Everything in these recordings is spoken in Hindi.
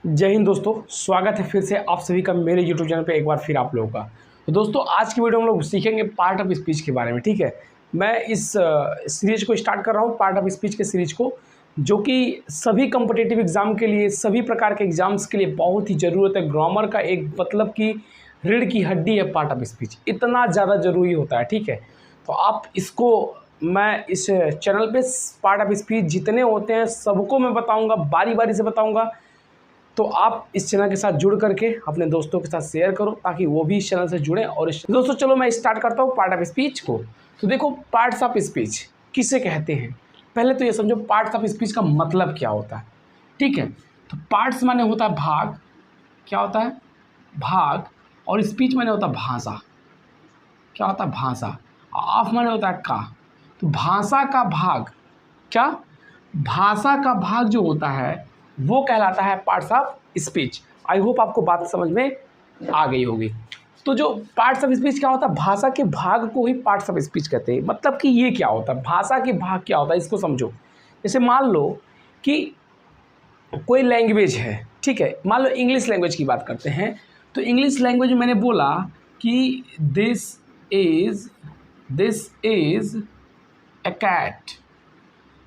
जय हिंद दोस्तों, स्वागत है फिर से आप सभी का मेरे यूट्यूब चैनल पे एक बार फिर आप लोगों का। तो दोस्तों आज की वीडियो में हम लोग सीखेंगे पार्ट ऑफ स्पीच के बारे में। ठीक है, मैं इस सीरीज को स्टार्ट कर रहा हूँ, पार्ट ऑफ स्पीच के सीरीज को, जो कि सभी कॉम्पिटिटिव एग्जाम के लिए, सभी प्रकार के एग्जाम्स के लिए बहुत ही ज़रूरत है। ग्रामर का एक मतलब कि रीढ़ की हड्डी है पार्ट ऑफ स्पीच, इतना ज़्यादा ज़रूरी होता है। ठीक है, तो आप इसको, मैं इस चैनल पे पार्ट ऑफ स्पीच जितने होते हैं सबको मैं बताऊंगा, बारी बारी से बताऊंगा। तो आप इस चैनल के साथ जुड़ करके अपने दोस्तों के साथ शेयर करो ताकि वो भी इस चैनल से जुड़ें। और दोस्तों चलो मैं स्टार्ट करता हूँ पार्ट ऑफ स्पीच को। तो देखो, पार्ट्स ऑफ स्पीच किसे कहते हैं, पहले तो ये समझो पार्ट्स ऑफ स्पीच का मतलब क्या होता है। ठीक है, तो पार्ट्स माने होता है भाग, क्या होता है भाग, और स्पीच माने होता है भाषा, क्या होता है भाषा, ऑफ माने होता है का। तो भाषा का भाग, क्या भाषा का भाग जो होता है वो कहलाता है parts of speech. I hope आपको बात समझ में आ गई होगी। तो जो पार्ट्स ऑफ स्पीच क्या होता है, भाषा के भाग को ही पार्ट्स ऑफ स्पीच कहते हैं। मतलब कि ये क्या होता है, भाषा के भाग क्या होता है इसको समझो। जैसे मान लो कि कोई लैंग्वेज है, ठीक है, मान लो इंग्लिश लैंग्वेज की बात करते हैं। तो इंग्लिश लैंग्वेज में मैंने बोला कि दिस इज ए कैट,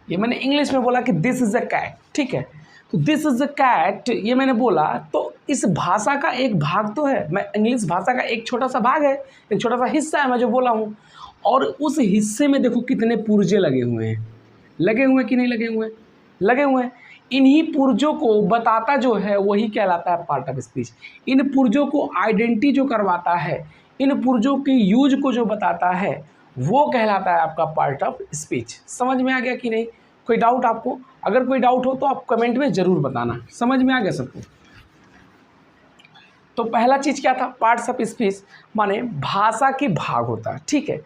ये मैंने इंग्लिश में बोला कि दिस इज़ अ कैट। ठीक है, तो दिस इज़ अ कैट ये मैंने बोला, तो इस भाषा का एक भाग तो है, मैं इंग्लिश भाषा का एक छोटा सा भाग है, एक छोटा सा हिस्सा है मैं जो बोला हूँ। और उस हिस्से में देखो कितने पुर्जे लगे हुए हैं, लगे हुए कि नहीं लगे हुए, लगे हुए हैं। इन्हीं पुर्जों को बताता जो है वही कहलाता है पार्ट ऑफ स्पीच। इन पुर्जों को आइडेंटिटी जो करवाता है, इन पुर्जों के यूज को जो बताता है वो कहलाता है आपका पार्ट ऑफ स्पीच। समझ में आ गया कि नहीं, कोई डाउट आपको? अगर कोई डाउट हो तो आप कमेंट में ज़रूर बताना। समझ में आ गया सबको? तो पहला चीज़ क्या था, पार्ट्स ऑफ स्पीच माने भाषा के भाग होता है। ठीक है,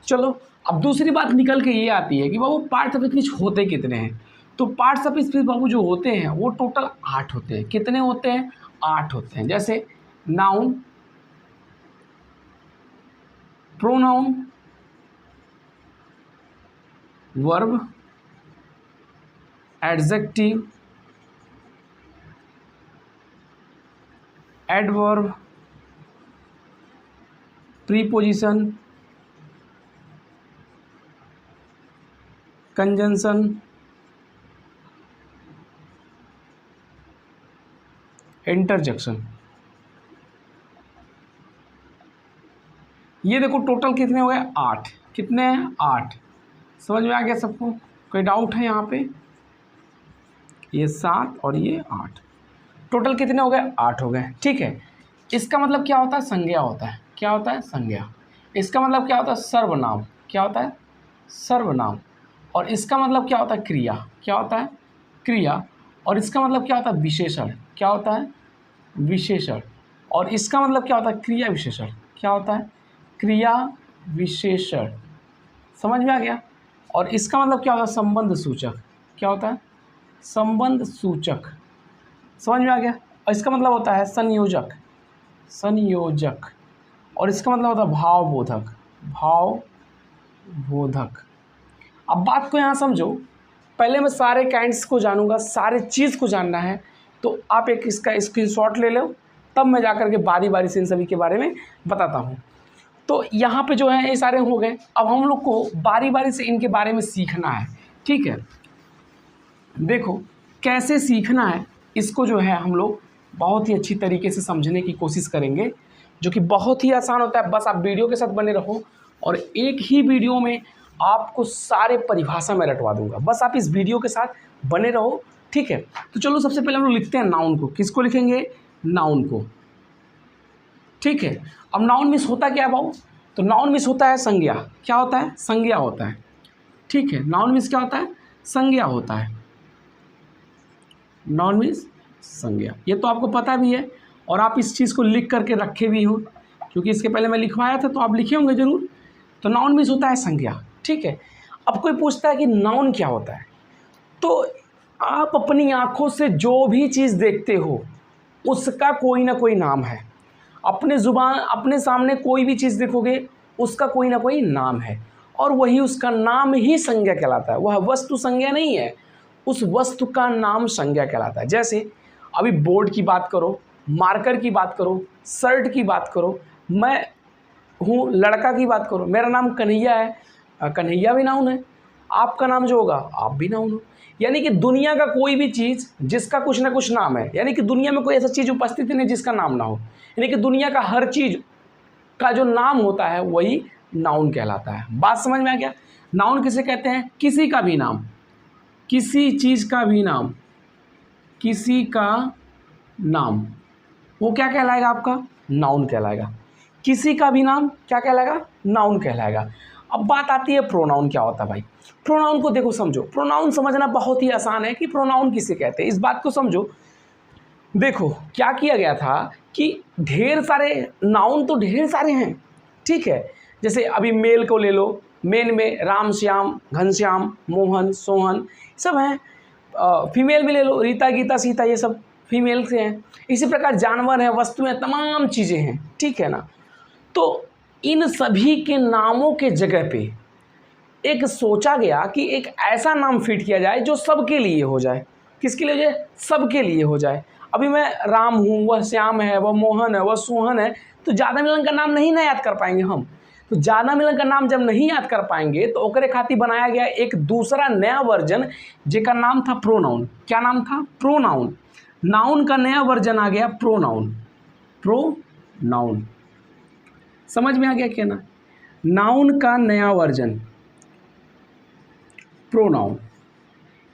चलो अब दूसरी बात निकल के ये आती है कि बाबू पार्ट्स ऑफ स्पीच होते कितने हैं। तो पार्ट्स ऑफ स्पीच बाबू जो होते हैं वो टोटल 8 होते हैं। कितने होते हैं? 8 होते हैं। जैसे noun, pronoun, verb, adjective, adverb, preposition, conjunction, interjection. ये देखो टोटल कितने हो गए? 8। कितने हैं? 8। समझ में आ गया सबको? कोई डाउट है यहाँ पे? ये 7 और ये 8, टोटल कितने हो गए? 8 हो गए। ठीक है, इसका मतलब क्या होता है? संज्ञा होता है। क्या होता है? संज्ञा। इसका मतलब क्या होता है? सर्वनाम। क्या होता है? सर्वनाम। और इसका मतलब क्या होता है? क्रिया। क्या होता है? क्रिया। और इसका मतलब क्या होता है? विशेषण। क्या होता है? विशेषण। और इसका मतलब क्या होता है? क्रिया विशेषण। क्या होता है? क्रिया विशेषण। समझ में आ गया? और इसका मतलब क्या होता है? संबंध सूचक। क्या होता है? संबंध सूचक। समझ में आ गया? और इसका मतलब होता है संयोजक। संयोजक। और इसका मतलब होता है भावबोधक। भावबोधक। अब बात को यहाँ समझो, पहले मैं सारे काइंड्स को जानूंगा, सारे चीज़ को जानना है, तो आप एक इसका स्क्रीनशॉट ले लो, तब मैं जाकर के बारी बारी से इन सभी के बारे में बताता हूँ। तो यहाँ पे जो है ये सारे हो गए। अब हम लोग को बारी बारी से इनके बारे में सीखना है। ठीक है, देखो कैसे सीखना है इसको जो है हम लोग बहुत ही अच्छी तरीके से समझने की कोशिश करेंगे, जो कि बहुत ही आसान होता है। बस आप वीडियो के साथ बने रहो और एक ही वीडियो में आपको सारे परिभाषा में रटवा दूंगा। बस आप इस वीडियो के साथ बने रहो। ठीक है, तो चलो सबसे पहले हम लोग लिखते हैं नाउन को। किसको लिखेंगे? नाउन को। ठीक है, अब नाउन मीन्स होता क्या है भाऊ? तो नाउन मीन्स होता है संज्ञा। क्या होता है? संज्ञा होता है। ठीक है, नाउन मीन्स क्या होता है? संज्ञा होता है। नाउन मीन्स संज्ञा, ये तो आपको पता भी है और आप इस चीज़ को लिख करके रखे भी हो, क्योंकि इसके पहले मैं लिखवाया था तो आप लिखे होंगे ज़रूर। तो नाउन मीन्स होता है संज्ञा। ठीक है, अब कोई पूछता है कि नाउन क्या होता है, तो आप अपनी आँखों से जो भी चीज़ देखते हो उसका कोई ना कोई नाम है। अपने ज़ुबान, अपने सामने कोई भी चीज़ देखोगे उसका कोई ना कोई नाम है, और वही उसका नाम ही संज्ञा कहलाता है। वह वस्तु संज्ञा नहीं है, उस वस्तु का नाम संज्ञा कहलाता है। जैसे अभी बोर्ड की बात करो, मार्कर की बात करो, शर्ट की बात करो, मैं हूँ लड़का की बात करो, मेरा नाम कन्हैया है, कन्हैया भी नाउन है, आपका नाम जो होगा आप भी नाउन हो। यानी कि दुनिया का कोई भी चीज़ जिसका कुछ ना कुछ नाम है, यानी कि दुनिया में कोई ऐसा चीज़ उपस्थित नहीं जिसका नाम ना हो, यानी कि दुनिया का हर चीज़ का जो नाम होता है वही नाउन कहलाता है। बात समझ में आ गया? नाउन किसे कहते हैं? किसी का भी नाम, किसी चीज़ का भी नाम, किसी का नाम, वो क्या कहलाएगा? आपका नाउन कहलाएगा। किसी का भी नाम क्या कहलाएगा? नाउन कहलाएगा। अब बात आती है प्रोनाउन क्या होता है भाई। प्रोनाउन को देखो, समझो, प्रोनाउन समझना बहुत ही आसान है कि प्रोनाउन किसे कहते हैं, इस बात को समझो। देखो क्या किया गया था कि ढेर सारे नाउन तो ढेर सारे हैं, ठीक है। जैसे अभी मेल को ले लो, मेन में राम, श्याम, घनश्याम, मोहन, सोहन सब हैं। फीमेल में ले लो, रीता, गीता, सीता, ये सब फीमेल से हैं। इसी प्रकार जानवर हैं, वस्तुएं, तमाम चीज़ें हैं, ठीक है ना। तो इन सभी के नामों के जगह पे एक सोचा गया कि एक ऐसा नाम फिट किया जाए जो सबके लिए हो जाए। किसके लिए हो जाए? सबके लिए हो जाए। अभी मैं राम हूँ, वह श्याम है, वह मोहन है, वह सोहन है, तो ज़्यादा मिलन का नाम नहीं ना याद कर पाएंगे हम। तो ज़्यादा मिलन का नाम जब नहीं याद कर पाएंगे तो ओकरे खातिर बनाया गया एक दूसरा नया वर्जन, जिसका नाम था प्रोनाउन। क्या नाम था? प्रोनाउन। नाउन का नया वर्जन आ गया प्रोनाउन। प्रोनाउन समझ में आ गया क्या ना? नाउन का नया वर्जन प्रोनाउन।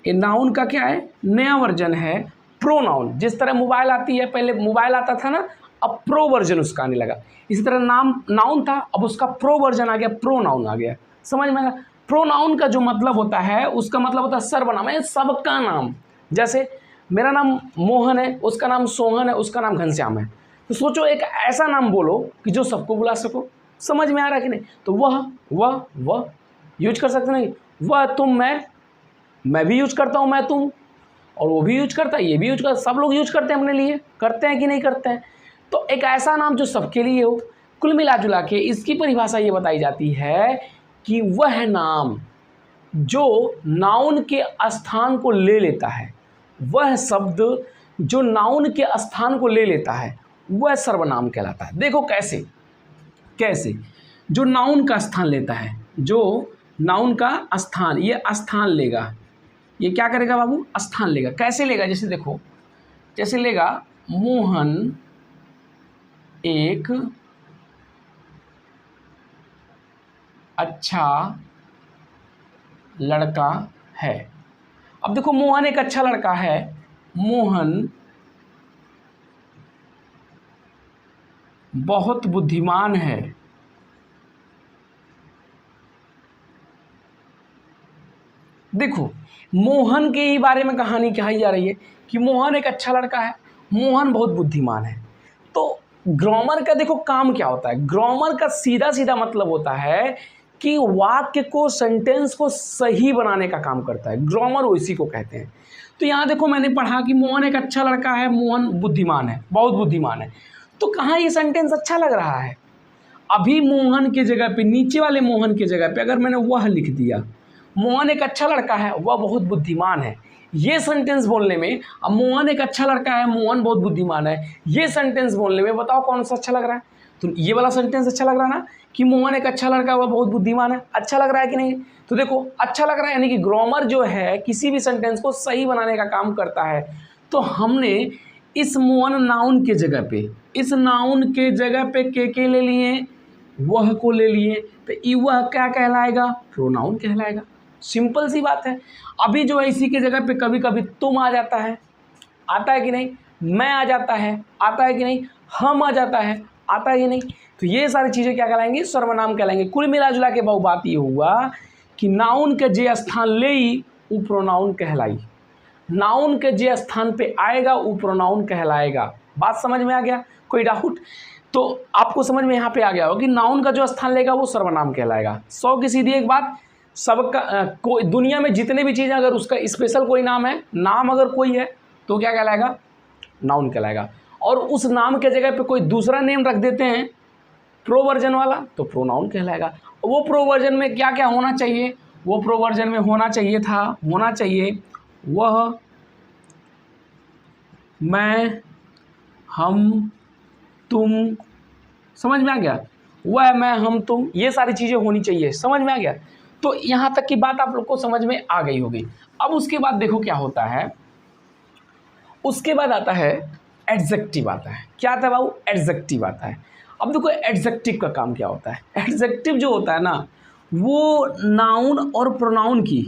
ये नाउन का क्या है? नया वर्जन है प्रोनाउन। जिस तरह मोबाइल आती है, पहले मोबाइल आता था ना, अब प्रो वर्जन उसका आने लगा। इसी तरह नाउन था, अब उसका प्रो वर्जन आ गया, प्रोनाउन आ गया। समझ में आया? प्रोनाउन का जो मतलब होता है, उसका मतलब होता है सर्वनाम, है सबका नाम। जैसे मेरा नाम मोहन है, उसका नाम सोहन है, उसका नाम घनश्याम है। तो सोचो एक ऐसा नाम बोलो कि जो सबको बुला सको। समझ में आ रहा है कि नहीं? तो वह यूज कर सकते नहीं, वह, तुम, मैं भी यूज करता हूँ, मैं, तुम, और वो भी यूज करता है, ये भी यूज करता है, सब लोग यूज करते हैं अपने लिए। करते हैं कि नहीं करते हैं? तो एक ऐसा नाम जो सबके लिए हो। कुल मिला जुला के इसकी परिभाषा ये बताई जाती है कि वह नाम जो नाउन के स्थान को ले लेता है, वह शब्द जो नाउन के स्थान को ले लेता है, वह सर्वनाम कहलाता है। देखो कैसे कैसे जो नाउन का स्थान लेता है, जो नाउन का स्थान, ये स्थान लेगा, ये क्या करेगा बाबू? स्थान लेगा। कैसे लेगा? जैसे देखो, जैसे लेगा मोहन एक अच्छा लड़का है। अब देखो, मोहन एक अच्छा लड़का है, मोहन बहुत बुद्धिमान है। देखो, मोहन के ही बारे में कहानी कही जा रही है कि मोहन एक अच्छा लड़का है, मोहन बहुत बुद्धिमान है। तो ग्रामर का देखो काम क्या होता है। ग्रामर का सीधा सीधा मतलब होता है कि वाक्य को, सेंटेंस को सही बनाने का काम करता है। ग्रामर उसी को कहते हैं। तो यहाँ देखो, मैंने पढ़ा कि मोहन एक अच्छा लड़का है, मोहन बुद्धिमान है, बहुत बुद्धिमान है। तो कहाँ ये सेंटेंस अच्छा लग रहा है? अभी मोहन के जगह पे, नीचे वाले मोहन के जगह पे अगर मैंने वह लिख दिया, मोहन एक अच्छा लड़का है, वह बहुत बुद्धिमान है, ये सेंटेंस बोलने में, अब मोहन एक अच्छा लड़का है, मोहन बहुत बुद्धिमान है, ये सेंटेंस बोलने में बताओ कौन सा अच्छा लग रहा है? तो ये वाला सेंटेंस अच्छा लग रहा है ना, कि मोहन एक अच्छा लड़का है, वह बहुत बुद्धिमान है। अच्छा लग रहा है कि नहीं? तो देखो, अच्छा लग रहा है, यानी कि ग्रामर जो है किसी भी सेंटेंस को सही बनाने का काम करता है। तो हमने इस मोहन नाउन के जगह पे, इस नाउन के जगह पे के ले लिए, वह को ले लिए, तो वह क्या कहलाएगा? प्रोनाउन कहलाएगा। सिंपल सी बात है। अभी जो है इसी के जगह पे कभी कभी तुम आ जाता है, आता है कि नहीं? मैं आ जाता है, आता है कि नहीं? हम आ जाता है, आता है कि नहीं? तो ये सारी चीज़ें क्या कहलाएंगी? सर्वनाम कहलाएंगे। कुल मिला जुला के बहु बात ये हुआ कि नाउन के जे स्थान ले वो प्रोनाउन कहलाई, नाउन के जे स्थान पे आएगा वो प्रोनाउन कहलाएगा। बात समझ में आ गया? कोई डाउट? तो आपको समझ में यहाँ पे आ गया हो कि नाउन का जो स्थान लेगा वो सर्वनाम कहलाएगा। 100 की सीधी एक बात, सबका कोई दुनिया में जितने भी चीज़ें अगर उसका स्पेशल कोई नाम है, नाम अगर कोई है तो क्या कहलाएगा? नाउन कहलाएगा। और उस नाम के जगह पे कोई दूसरा नेम रख देते हैं प्रो वर्जन वाला, तो प्रोनाउन कहलाएगा। वो प्रो वर्जन में क्या क्या होना चाहिए? वो प्रो वर्जन में होना चाहिए वह मैं, हम, तुम, समझ में आ गया। वह, मैं, हम, तुम, ये सारी चीज़ें होनी चाहिए, समझ में आ गया। तो यहाँ तक की बात आप लोग को समझ में आ गई होगी। अब उसके बाद देखो क्या होता है, उसके बाद आता है एडजेक्टिव आता है। क्या आता है बाबू? एडजेक्टिव आता है। अब देखो एडजेक्टिव का काम क्या होता है। एडजेक्टिव जो होता है ना, वो नाउन और प्रोनाउन की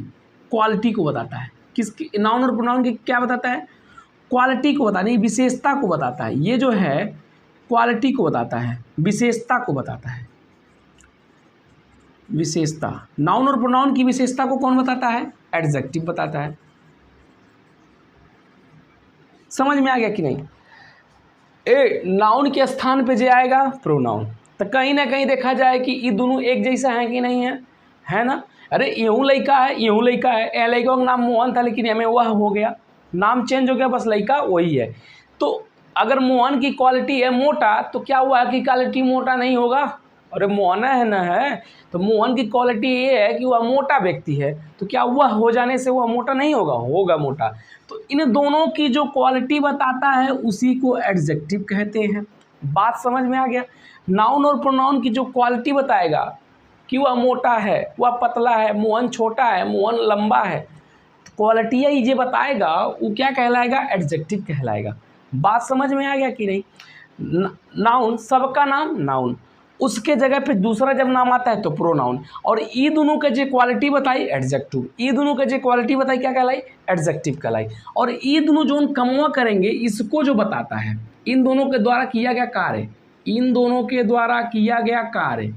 क्वालिटी को बताता है। किसकी? नाउन और प्रोनाउन की क्या बताता है? क्वालिटी को बताने, विशेषता को बताता है। ये जो है क्वालिटी को बताता है, विशेषता को बताता है। विशेषता, नाउन और प्रोनाउन की विशेषता को कौन बताता है? एडजेक्टिव बताता है। समझ में आ गया कि नहीं? नाउन के स्थान पे जे आएगा प्रोनाउन, तो कहीं ना कहीं देखा जाए कि ये दोनों एक जैसा है कि नहीं है, है ना। अरे यूँ लड़का है, यूँ लड़का है, ए लड़का का नाम मोहन था लेकिन हमें वह हो गया, नाम चेंज हो गया, बस लड़का वही है। तो अगर मोहन की क्वालिटी है मोटा, तो क्या हुआ कि क्वालिटी मोटा नहीं होगा? अरे मोहना है ना है, तो मोहन की क्वालिटी ये है कि वह मोटा व्यक्ति है, तो क्या वह हो जाने से वह मोटा नहीं होगा? होगा मोटा। तो इन दोनों की जो क्वालिटी बताता है उसी को एडजेक्टिव कहते हैं। बात समझ में आ गया? नाउन और प्रोनाउन की जो क्वालिटी बताएगा कि वह मोटा है, वह पतला है, मोहन छोटा है, मोहन लंबा है, क्वालिटी ही जो बताएगा वो क्या कहलाएगा? एडजेक्टिव कहलाएगा। बात समझ में आ गया कि नहीं? नाउन, सबका नाम नाउन, उसके जगह पे दूसरा जब नाम आता है तो प्रोनाउन, और ये दोनों का जो क्वालिटी बताई एडजेक्टिव, ये दोनों का जो क्वालिटी बताई क्या कहलाई? एडजेक्टिव कहलाई। और ये दोनों जो कमवा करेंगे इसको जो बताता है, इन दोनों के द्वारा किया गया कार्य, इन दोनों के द्वारा किया गया कार्य,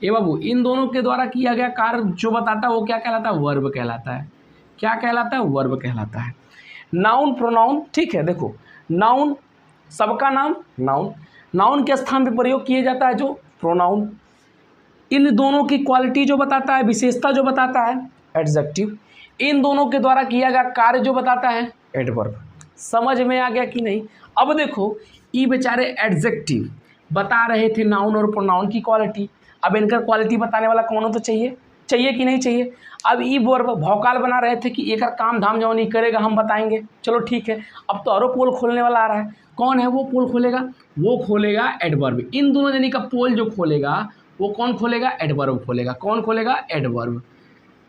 ये बाबू इन दोनों के द्वारा किया गया कार्य जो बताता है वो क्या कहलाता है? वर्ब कहलाता है। क्या कहलाता है? वर्ब कहलाता है। नाउन प्रोनाउन, ठीक है। देखो नाउन, सबका नाम नाउन, नाउन के स्थान पे प्रयोग किया जाता है जो प्रोनाउन, इन दोनों की क्वालिटी जो बताता है, विशेषता जो बताता है एडजेक्टिव, इन दोनों के द्वारा किया गया कार्य जो बताता है एडवर्ब। समझ में आ गया कि नहीं? अब देखो ये बेचारे एडजेक्टिव बता रहे थे नाउन और प्रोनाउन की क्वालिटी, अब इनका क्वालिटी बताने वाला कौन हो तो चाहिए, चाहिए कि नहीं चाहिए? अब ई वर्ब भौकाल बना रहे थे कि एक काम धाम जो नहीं करेगा हम बताएंगे, चलो ठीक है। अब तो और पोल खोलने वाला आ रहा है, कौन है वो पोल खोलेगा? वो खोलेगा एडवर्ब। इन दोनों जनी का पोल जो खोलेगा वो कौन खोलेगा? एडवर्ब खोलेगा। कौन खोलेगा? एडवर्ब।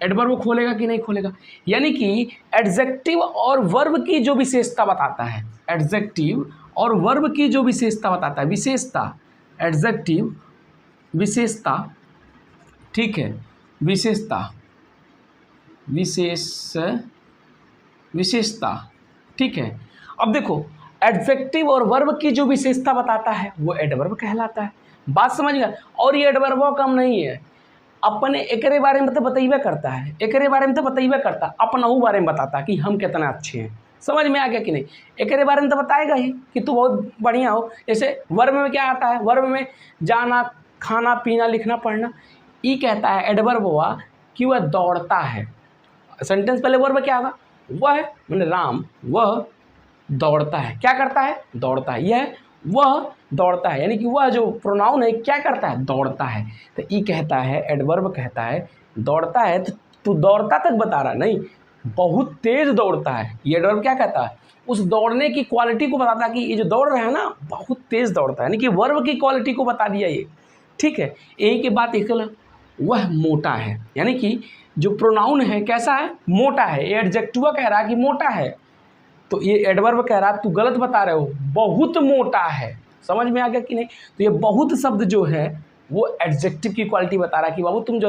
एडवर्ब खोलेगा कि नहीं खोलेगा? यानी कि एडजेक्टिव और वर्ब की जो विशेषता बताता है, एडजेक्टिव और वर्ब की जो विशेषता बताता है, विशेषता, एडजेक्टिव विशेषता, ठीक है, विशेषता, विशेषता, ठीक है। अब देखो एडजेक्टिव और वर्ब की जो विशेषता बताता है वो एडवर्ब कहलाता है। बात समझ गया? और ये एडवर्ब कम नहीं है, अपने एकरे बारे में तो बतैबे करता है, एकरे बारे में तो बतैबे करता, अपना बारे में बताता कि हम कितना अच्छे हैं। समझ में आ गया कि नहीं? एकरे बारे में तो बताएगा ही कि तू बहुत बढ़िया हो। जैसे वर्ब में क्या आता है? वर्ब में जाना, खाना, पीना, लिखना, पढ़ना। ये कहता है एडवर्ब हुआ कि वह दौड़ता है। सेंटेंस पहले वर्ब क्या होगा? वह मैंने राम, वह दौड़ता है। क्या करता है? दौड़ता है। यह वह दौड़ता है, यानी कि वह जो प्रोनाउन है क्या करता है? दौड़ता है। तो ये कहता है एडवर्ब कहता है दौड़ता है, तो तू दौड़ता तक बता रहा नहीं, बहुत तेज दौड़ता है। ये एडवर्ब क्या कहता है? उस दौड़ने की क्वालिटी को बताता है कि ये जो दौड़ रहा है ना बहुत तेज दौड़ता है, यानी कि वर्ब की क्वालिटी को बता दिया ये, ठीक है। यही के बात एक, वह मोटा है, यानी कि जो प्रोनाउन है कैसा है? मोटा है। ये एडजेक्टिव कह रहा है कि मोटा है, तो ये एडवर्ब कह रहा है तू गलत बता रहे हो, बहुत मोटा है। समझ में आ गया कि नहीं? तो ये बहुत शब्द जो है वो एडजेक्टिव की क्वालिटी बता रहा है कि बाबू तुम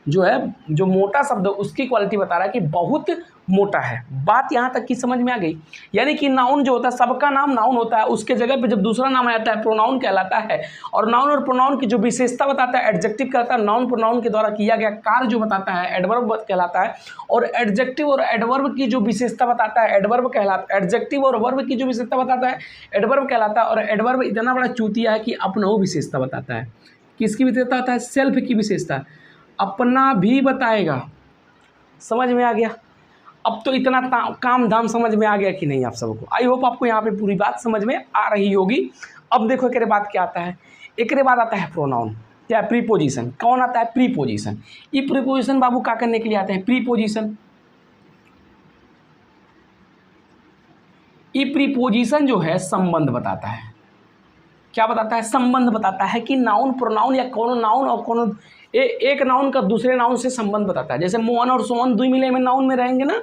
जो है जो मोटा शब्द उसकी क्वालिटी बता रहा है कि बहुत मोटा है। बात यहाँ तक की समझ में आ गई? यानी कि नाउन जो होता है, सबका नाम नाउन होता है, उसके जगह पे जब दूसरा नाम आता है प्रोनाउन कहलाता है, और नाउन और प्रोनाउन की जो विशेषता बताता है एडजेक्टिव कहलाता है, नाउन प्रोनाउन के द्वारा किया गया कार्य जो बताता है एडवर्ब कहलाता है, और एडजेक्टिव और एडवर्ब की जो विशेषता बताता है एडवर्ब कहलाता है, एडजेक्टिव और वर्ब की जो विशेषता बताता है एडवर्ब कहलाता है। और एडवर्ब इतना बड़ा चूतिया है कि अपना वो विशेषता बताता है। किसकी विशेषता होता है? सेल्फ की विशेषता, अपना भी बताएगा। समझ में आ गया? अब तो इतना काम धाम समझ में आ गया कि नहीं आप सबको? आई होप आपको यहाँ पे पूरी बात समझ में आ रही होगी। अब देखो एक बाद क्या आता है? एक बाद आता है प्रोनाउन या प्रीपोजिशन। कौन आता है? प्रीपोजिशन। ये प्रीपोजिशन बाबू क्या करने के लिए आते हैं? प्रीपोजिशन, ई प्रीपोजिशन जो है संबंध बताता है। क्या बताता है? संबंध बताता है कि नाउन प्रोनाउन या कोनो नाउन और कोनो एक नाउन का दूसरे नाउन से संबंध बताता है। जैसे मोहन और सोहन दुई मिले में नाउन में रहेंगे ना,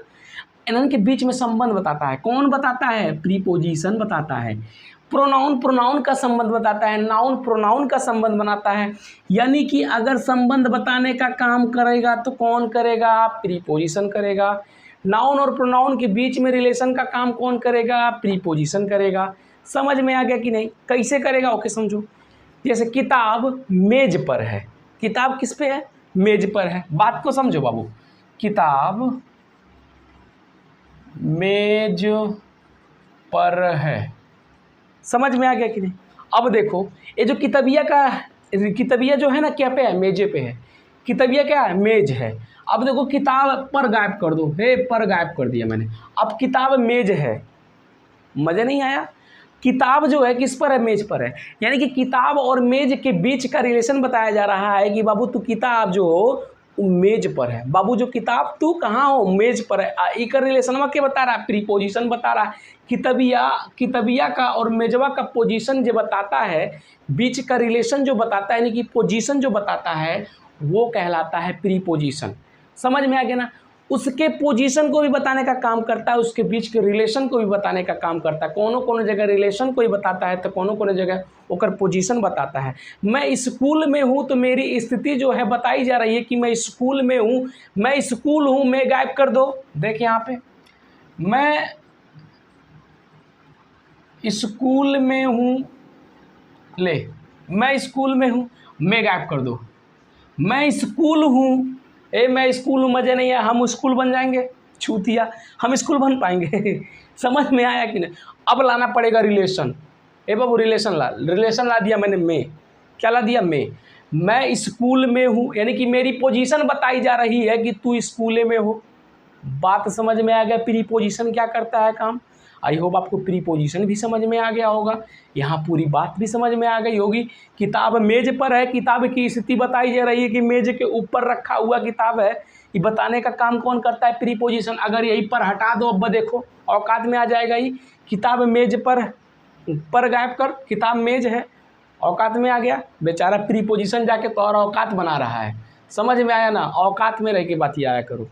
इनके बीच में संबंध बताता है। कौन बताता है? प्रीपोजिशन बताता है। प्रोनाउन प्रोनाउन का संबंध बताता है, नाउन प्रोनाउन का संबंध बनाता है। यानी कि अगर संबंध बताने का काम करेगा तो कौन करेगा? प्रीपोजिशन करेगा। नाउन और प्रोनाउन के बीच में रिलेशन का काम कौन करेगा? प्रीपोजिशन करेगा। समझ में आ गया कि नहीं? कैसे करेगा? ओके समझो। जैसे किताब मेज पर है। किताब किस पे है? मेज पर है। बात को समझो बाबू। किताब मेज पर है। समझ में आ गया कि नहीं? अब देखो, ये जो किताबिया जो है ना, क्या पे है? मेजे पे है। किताबिया क्या है? मेज है। अब देखो, किताब पर गायब कर दो, हे पर गायब कर दिया मैंने। अब किताब मेज है। मज़ा नहीं आया? किताब जो है किस पर है? मेज पर है। यानी कि किताब और मेज के बीच का रिलेशन बताया जा रहा है कि बाबू तू किताब जो हो मेज पर है। बाबू जो किताब तू कहाँ हो? मेज पर है। एक रिलेशन के बता रहा है, प्रीपोजिशन बता रहा है। किताबिया का और मेजवा का पोजीशन जो बताता है, बीच का रिलेशन जो बताता है, यानी कि पोजीशन जो बताता है, वो कहलाता है प्रीपोजिशन। समझ में आ गया ना? उसके पोजीशन को भी बताने का काम करता है, उसके बीच के रिलेशन को भी बताने का काम करता है। कोनो जगह रिलेशन को ही बताता है तो कोनो जगह ओकर पोजीशन बताता है। मैं स्कूल में हूँ तो मेरी स्थिति जो है बताई जा रही है कि मैं स्कूल में हूँ। मैं स्कूल हूँ, मैं गायब कर दो। देख यहाँ पे, मैं स्कूल में हूँ, ले मैं स्कूल में हूँ, मैं गायब कर दो। मैं स्कूल हूँ, मैं स्कूल हूँ, मज़े नहीं है, हम स्कूल बन जाएंगे, छूतिया, हम स्कूल बन पाएंगे। समझ में आया कि नहीं? अब लाना पड़ेगा रिलेशन। बाबू रिलेशन ला दिया मैंने। मैं क्या ला दिया? मैं स्कूल में हूँ, यानी कि मेरी पोजीशन बताई जा रही है कि तू स्कूल में हो। बात समझ में आ गया? प्रीपोजिशन क्या करता है काम। आई होप आपको प्रीपोजिशन भी समझ में आ गया होगा। यहाँ पूरी बात भी समझ में आ गई होगी। किताब मेज पर है, किताब की स्थिति बताई जा रही है कि मेज के ऊपर रखा हुआ किताब है। ये बताने का काम कौन करता है? प्रीपोजिशन। अगर यही पर हटा दो, अब देखो औकात में आ जाएगा ही। किताब मेज पर गायब कर, किताब मेज है, औकात में आ गया। बेचारा प्रीपोजिशन जाके तो और औकात बना रहा है। समझ में आया ना? औकात में रह के बात आया करो।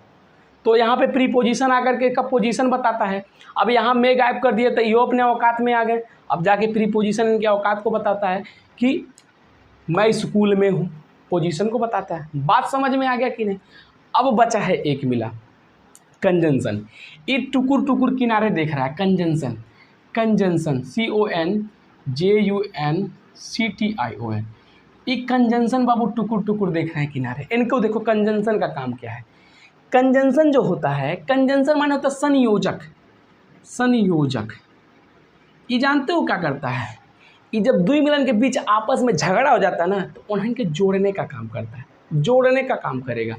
तो यहाँ पे प्रीपोजिशन आकर के का पोजीशन बताता है। अब यहाँ मैं गायब कर दिया तो यो अपने औकात में आ गए। अब जाके प्रीपोजिशन इनके औकात को बताता है कि मैं स्कूल में हूँ, पोजीशन को बताता है। बात समझ में आ गया कि नहीं? अब बचा है एक मिला, कंजंक्शन। ये टुकुर टुकुर किनारे देख रहा है, कंजंक्शन। Conjunction CONJUNCTION। ये कंजंक्शन बाबू टुकुर टुकुर देख रहे हैं किनारे। इनको देखो, कंजंक्शन का काम क्या है। कंजंक्शन जो होता है, कंजंक्शन माने होता है संयोजक। संयोजक ये जानते हो क्या करता है? ये जब दुई मिलन के बीच आपस में झगड़ा हो जाता है ना, तो उन्हें के जोड़ने का काम करता है। जोड़ने का काम करेगा।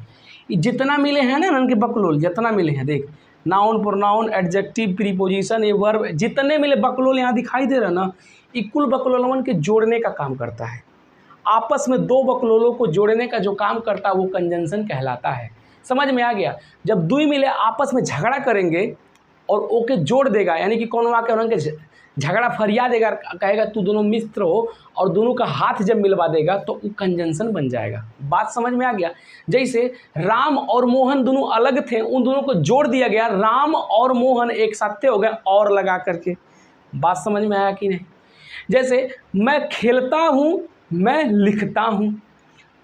ये जितना मिले हैं ना उनके बकलोल, जितना मिले हैं, देख, नाउन प्रोनाउन एडजेक्टिव प्रीपोजिशन ये वर्ब, जितने मिले बकलोल यहाँ दिखाई दे रहा ना, ये कुल बकलोलन के जोड़ने का काम करता है। आपस में दो बकलोलों को जोड़ने का जो काम करता है वो कंजंक्शन कहलाता है। समझ में आ गया? जब दुई मिले आपस में झगड़ा करेंगे और ओके जोड़ देगा, यानी कि कौन आके उनके झगड़ा फरिया देगा, कहेगा तू दोनों मित्र हो, और दोनों का हाथ जब मिलवा देगा तो वो कंजंक्शन बन जाएगा। बात समझ में आ गया? जैसे राम और मोहन दोनों अलग थे, उन दोनों को जोड़ दिया गया, राम और मोहन एक साथ हो गए और लगा करके। बात समझ में आया कि नहीं? जैसे मैं खेलता हूँ, मैं लिखता हूँ।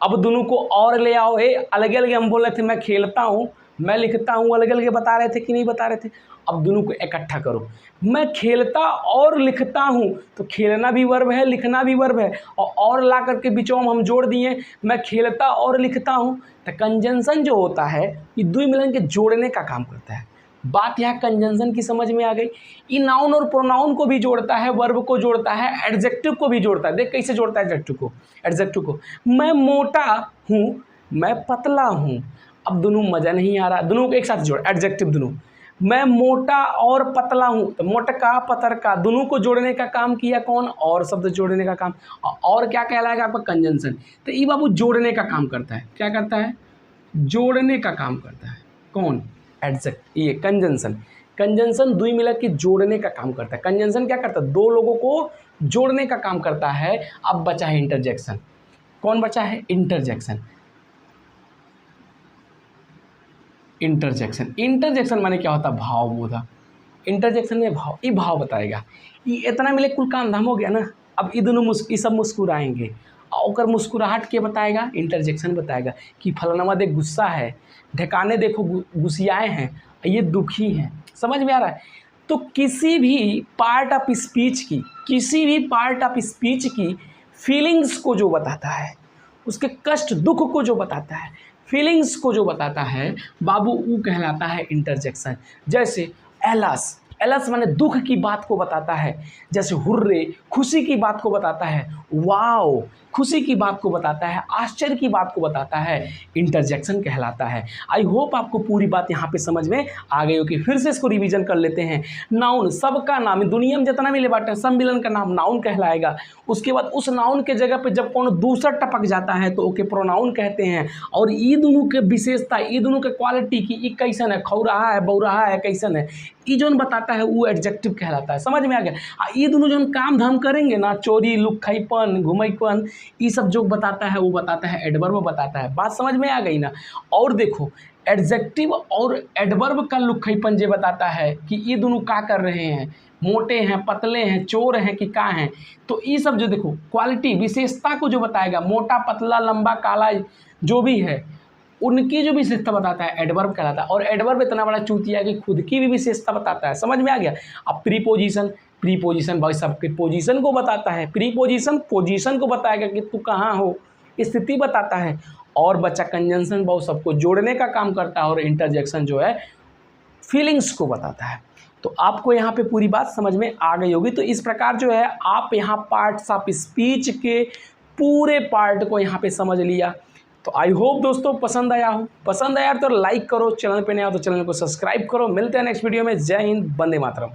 अब दोनों को और ले आओ। अलग अलग हम बोल रहे थे, मैं खेलता हूँ, मैं लिखता हूँ, अलग अलग बता रहे थे कि नहीं बता रहे थे? अब दोनों को इकट्ठा करो। मैं खेलता और लिखता हूँ, तो खेलना भी वर्ब है, लिखना भी वर्ब है, और ला करके बीचों में हम जोड़ दिए, मैं खेलता और लिखता हूँ। तो कंजंक्शन जो होता है ये दुई मिलन के जोड़ने का काम करता है। बात यहाँ कंजंक्शन की समझ में आ गई। ये नाउन और प्रोनाउन को भी जोड़ता है, वर्ब को जोड़ता है, एडजेक्टिव को भी जोड़ता है। देख कैसे जोड़ता है एडजेक्टिव को। मैं मोटा हूँ, मैं पतला हूँ। अब दोनों मज़ा नहीं आ रहा, दोनों को एक साथ जोड़, एडजेक्टिव दोनों। मैं मोटा और पतला हूँ, तो मोटका पतरका दोनों को जोड़ने का काम किया कौन? और शब्द जोड़ने का काम। और क्या कहलाएगा आपका? कंजंक्शन। तो ये बाबू जोड़ने का काम करता है। क्या करता है? जोड़ने का काम करता है। कौन? एडजेक्ट, ये कंजंक्शन। कंजंक्शन दुई मिलक के जोड़ने का काम करता है। कंजंक्शन क्या करता है? दो लोगों को जोड़ने का काम करता है। अब बचा है इंटरजेक्शन। कौन बचा है? इंटरजेक्शन। इंटरजेक्शन इंटरजेक्शन माने क्या होता है? भाव बोधा। इंटरजेक्शन में भाव, ये भाव बताएगा। ये इतना मिले कुल काम धाम हो गया ना। अब ये दोनों ये सब मुस्कुराएंगे और मुस्कुराहट के बताएगा? इंटरजेक्शन बताएगा कि फलाना देख गुस्सा है, ढकाने देखो गुस्सियाए हैं, ये दुखी हैं। समझ में आ रहा है? तो किसी भी पार्ट ऑफ स्पीच की फीलिंग्स को जो बताता है, उसके कष्ट दुख को जो बताता है, फीलिंग्स को जो बताता है बाबू, वो कहलाता है इंटरजेक्शन। जैसे एलस, एलस माने दुख की बात को बताता है। जैसे हुर्रे, खुशी की बात को बताता है। वाओ, खुशी की बात को बताता है, आश्चर्य की बात को बताता है, इंटरजेक्शन कहलाता है। आई होप आपको पूरी बात यहाँ पे समझ में आ गई होगी। फिर से इसको रिवीजन कर लेते हैं। नाउन, सबका नाम, दुनिया में जितना मिले बाटे सब मिलन का नाम नाउन कहलाएगा। उसके बाद उस नाउन के जगह पे जब कौन दूसरा टपक जाता है तो ओके प्रोनाउन कहते हैं। और ये दोनों के विशेषता, ये दोनों के क्वालिटी की, ये कैसन है, खौराहा है, बौराहा है, कैसन है, ये जो बताता है वो एडजेक्टिव कहलाता है। समझ में आ गया? ये दोनों जो काम धाम करेंगे ना, चोरी, लुक्खईपन, घुमईपन, ये सब जो बताता है वो बताता है एडवर्ब बताता है। बात समझ में आ गई ना? और देखो, एडजेक्टिव और एडवर्ब का लुक्खईपन जो बताता है कि ये दोनों क्या कर रहे हैं, मोटे हैं, पतले हैं, चोर हैं कि क्या हैं। तो ये सब जो देखो क्वालिटी, विशेषता को जो बताएगा, मोटा, पतला, लंबा, काला, जो भी है, उनकी जो विशेषता बताता है एडवर्ब कहलाता है। और एडवर्ब इतना बड़ा चूतिया है कि खुद की भी विशेषता बताता है। समझ में आ गया? अब प्रीपोजिशन, प्रीपोजिशन भाई सबके पोजीशन को बताता है। प्रीपोजिशन पोजीशन को बताएगा कि तू कहाँ हो, स्थिति बताता है। और बच्चा कंजंक्शन बहुत सबको जोड़ने का काम करता है। और इंटरजेक्शन जो है फीलिंग्स को बताता है। तो आपको यहाँ पे पूरी बात समझ में आ गई होगी। तो इस प्रकार जो है आप यहाँ पार्ट्स ऑफ स्पीच के पूरे पार्ट को यहाँ पे समझ लिया। तो आई होप दोस्तों पसंद आया हो। पसंद आया तो लाइक करो, चैनल पे नया हो तो चैनल को सब्सक्राइब करो। मिलते हैं नेक्स्ट वीडियो में। जय हिंद, वंदे मातरम।